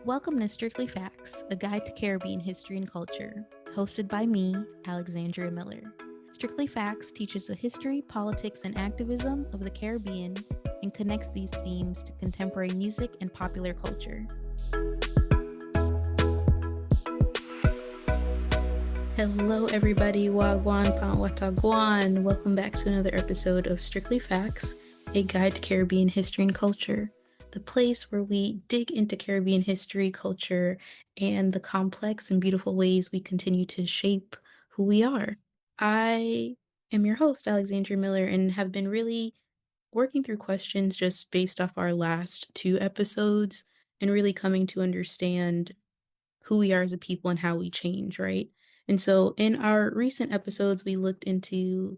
Welcome to Strictly Facts, a guide to Caribbean history and culture, hosted by me, Alexandria Miller. Strictly Facts teaches the history, politics, and activism of the Caribbean and connects these themes to contemporary music and popular culture. Hello, everybody. Wagwan Panwatagwan. Welcome back to another episode of Strictly Facts, a guide to Caribbean history and culture, the place where we dig into Caribbean history, culture, and the complex and beautiful ways we continue to shape who we are. I am your host, Alexandria Miller, and have been really working through questions just based off our last two episodes and really coming to understand who we are as a people and how we change, right? And so in our recent episodes, we looked into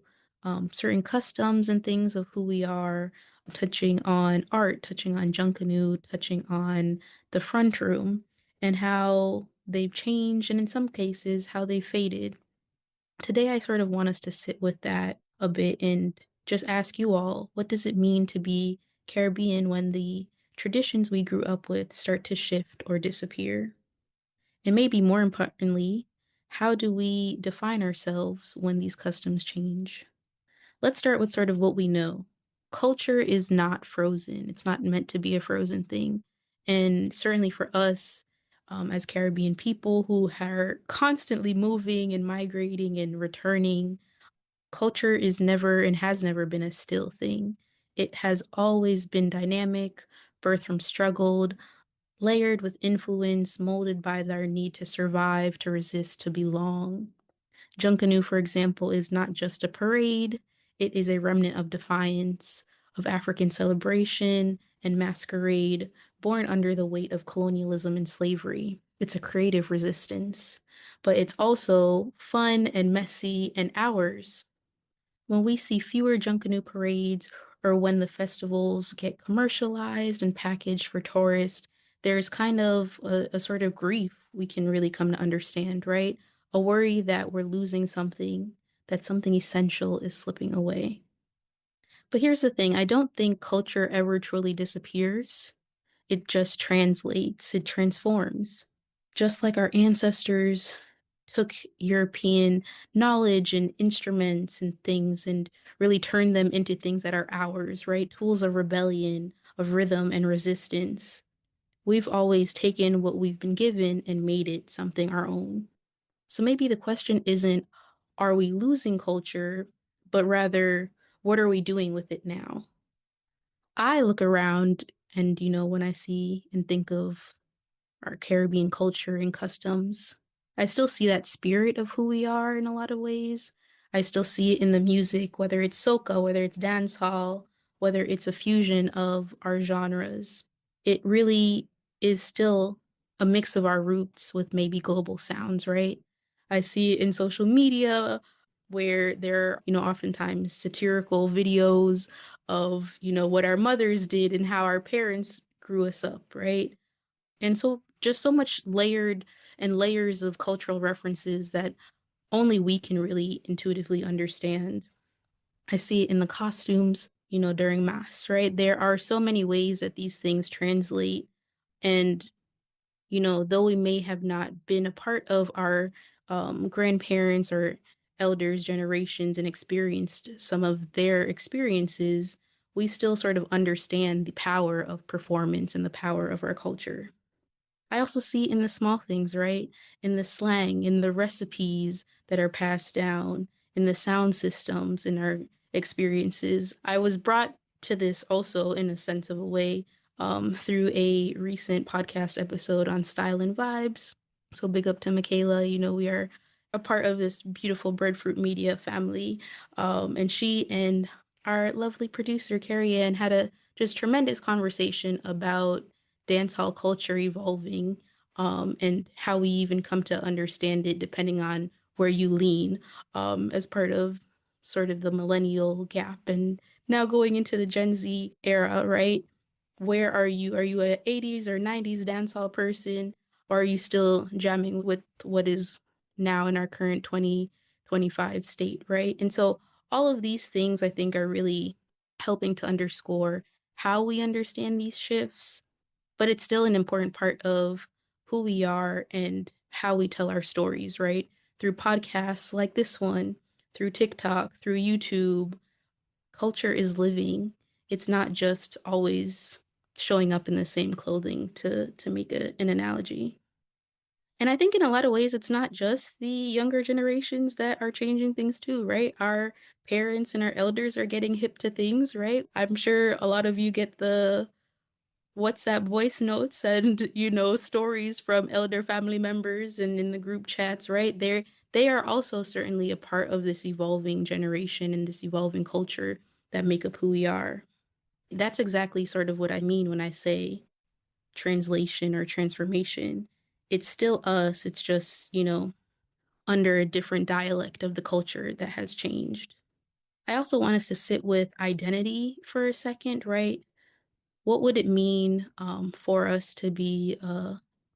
certain customs and things of who we are, touching on art, touching on Junkanoo, touching on the front room, and how they've changed, and in some cases, how they faded. Today, I sort of want us to sit with that a bit and just ask you all, what does it mean to be Caribbean when the traditions we grew up with start to shift or disappear? And maybe more importantly, how do we define ourselves when these customs change? Let's start with sort of what we know. Culture is not frozen. It's not meant to be a frozen thing. And certainly for us, as Caribbean people who are constantly moving and migrating and returning, culture is never and has never been a still thing. It has always been dynamic, birthed from struggle, layered with influence, molded by their need to survive, to resist, to belong. Junkanoo, for example, is not just a parade, it is a remnant of defiance, of African celebration and masquerade, born under the weight of colonialism and slavery. It's a creative resistance, but it's also fun and messy and ours. When we see fewer Junkanoo parades or when the festivals get commercialized and packaged for tourists, there's kind of a sort of grief we can really come to understand, right? A worry that we're losing something, that something essential is slipping away. But here's the thing, I don't think culture ever truly disappears. It just translates, it transforms. Just like our ancestors took European knowledge and instruments and things and really turned them into things that are ours, right? Tools of rebellion, of rhythm and resistance. We've always taken what we've been given and made it something our own. So maybe the question isn't, are we losing culture, but rather, what are we doing with it now? I look around and, when I see and think of our Caribbean culture and customs, I still see that spirit of who we are in a lot of ways. I still see it in the music, whether it's soca, whether it's dancehall, whether it's a fusion of our genres. It really is still a mix of our roots with maybe global sounds, right? I see it in social media where there are, oftentimes satirical videos of, what our mothers did and how our parents grew us up, right? And so just so much layered and layers of cultural references that only we can really intuitively understand. I see it in the costumes, during mass, right? There are so many ways that these things translate. And, though we may have not been a part of our grandparents or elders' generations and experienced some of their experiences, we still sort of understand the power of performance and the power of our culture. I also see in the small things, right? In the slang, in the recipes that are passed down, in the sound systems, in our experiences. I was brought to this also in a sense of a way through a recent podcast episode on style and vibes. So big up to Michaela. We are a part of this beautiful breadfruit media family. And she and our lovely producer, Carrie Ann, had a just tremendous conversation about dancehall culture evolving, and how we even come to understand it depending on where you lean, as part of sort of the millennial gap and now going into the Gen Z era, right? Where are you? Are you an 80s or 90s dancehall person? Or are you still jamming with what is now in our current 2025 state, right? And so all of these things I think are really helping to underscore how we understand these shifts, but it's still an important part of who we are and how we tell our stories, right? Through podcasts like this one, through TikTok, through YouTube, culture is living. It's not just always showing up in the same clothing to make an analogy. And I think in a lot of ways, it's not just the younger generations that are changing things too, right? Our parents and our elders are getting hip to things, right? I'm sure a lot of you get the WhatsApp voice notes and, stories from elder family members and in the group chats, right? They are also certainly a part of this evolving generation and this evolving culture that make up who we are. That's exactly sort of what I mean when I say translation or transformation. It's still us, it's just, under a different dialect of the culture that has changed. I also want us to sit with identity for a second, right? What would it mean for us to be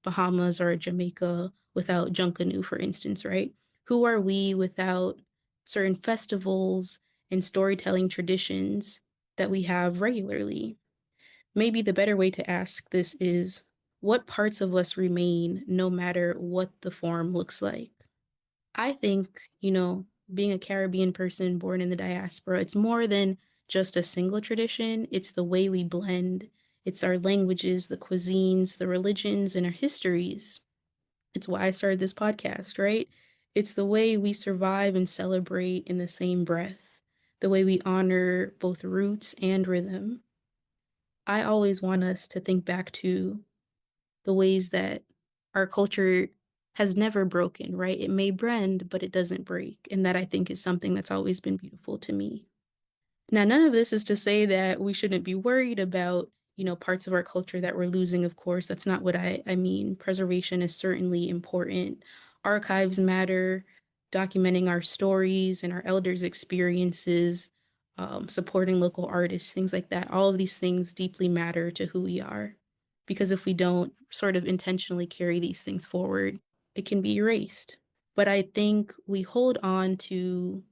Bahamas or Jamaica without Junkanoo, for instance, right? Who are we without certain festivals and storytelling traditions that we have regularly? Maybe the better way to ask this is, what parts of us remain no matter what the form looks like? I think, being a Caribbean person born in the diaspora, it's more than just a single tradition. It's the way we blend. It's our languages, the cuisines, the religions, and our histories. It's why I started this podcast, right? It's the way we survive and celebrate in the same breath, the way we honor both roots and rhythm. I always want us to think back to the ways that our culture has never broken, right? It may bend, but it doesn't break. And that I think is something that's always been beautiful to me. Now, none of this is to say that we shouldn't be worried about, parts of our culture that we're losing, of course. That's not what I mean. Preservation is certainly important. Archives matter, documenting our stories and our elders' experiences, supporting local artists, things like that. All of these things deeply matter to who we are. Because if we don't sort of intentionally carry these things forward, it can be erased. But I think we hold on to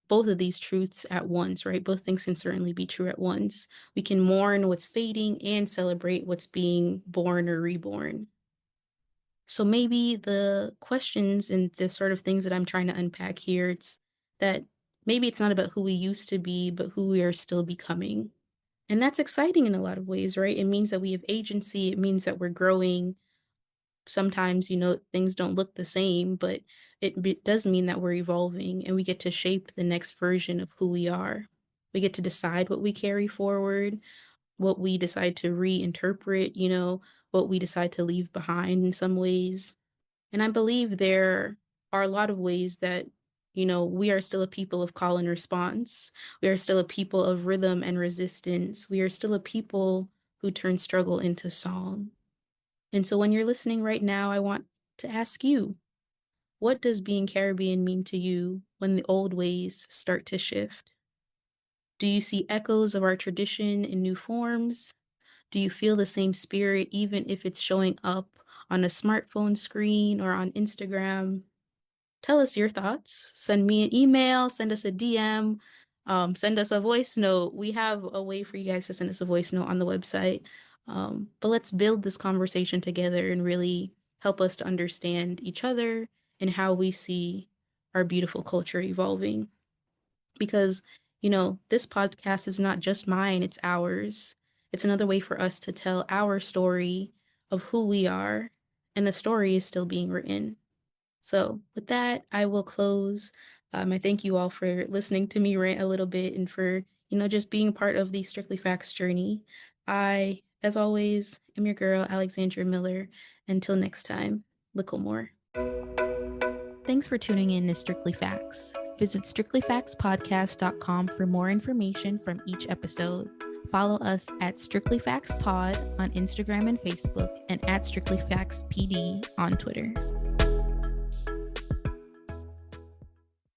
both of these truths at once, right? Both things can certainly be true at once. We can mourn what's fading and celebrate what's being born or reborn. So maybe the questions and the sort of things that I'm trying to unpack here, it's that maybe it's not about who we used to be, but who we are still becoming. And that's exciting in a lot of ways, right? It means that we have agency. It means that we're growing. Sometimes, things don't look the same, but it does mean that we're evolving and we get to shape the next version of who we are. We get to decide what we carry forward, what we decide to reinterpret, what we decide to leave behind in some ways. And I believe there are a lot of ways that, we are still a people of call and response. We are still a people of rhythm and resistance. We are still a people who turn struggle into song. And so when you're listening right now, I want to ask you, what does being Caribbean mean to you when the old ways start to shift? Do you see echoes of our tradition in new forms? Do you feel the same spirit even if it's showing up on a smartphone screen or on Instagram? Tell us your thoughts. Send me an email, send us a DM, send us a voice note. We have a way for you guys to send us a voice note on the website. But let's build this conversation together and really help us to understand each other and how we see our beautiful culture evolving. Because, this podcast is not just mine, it's ours. It's another way for us to tell our story of who we are, and the story is still being written. So, with that, I will close. I thank you all for listening to me rant a little bit and for, just being part of the Strictly Facts journey. I, as always, am your girl, Alexandra Miller. Until next time, Licklemore. Thanks for tuning in to Strictly Facts. Visit strictlyfactspodcast.com for more information from each episode. Follow us at Strictly Facts Pod on Instagram and Facebook and at Strictly Facts PD on Twitter.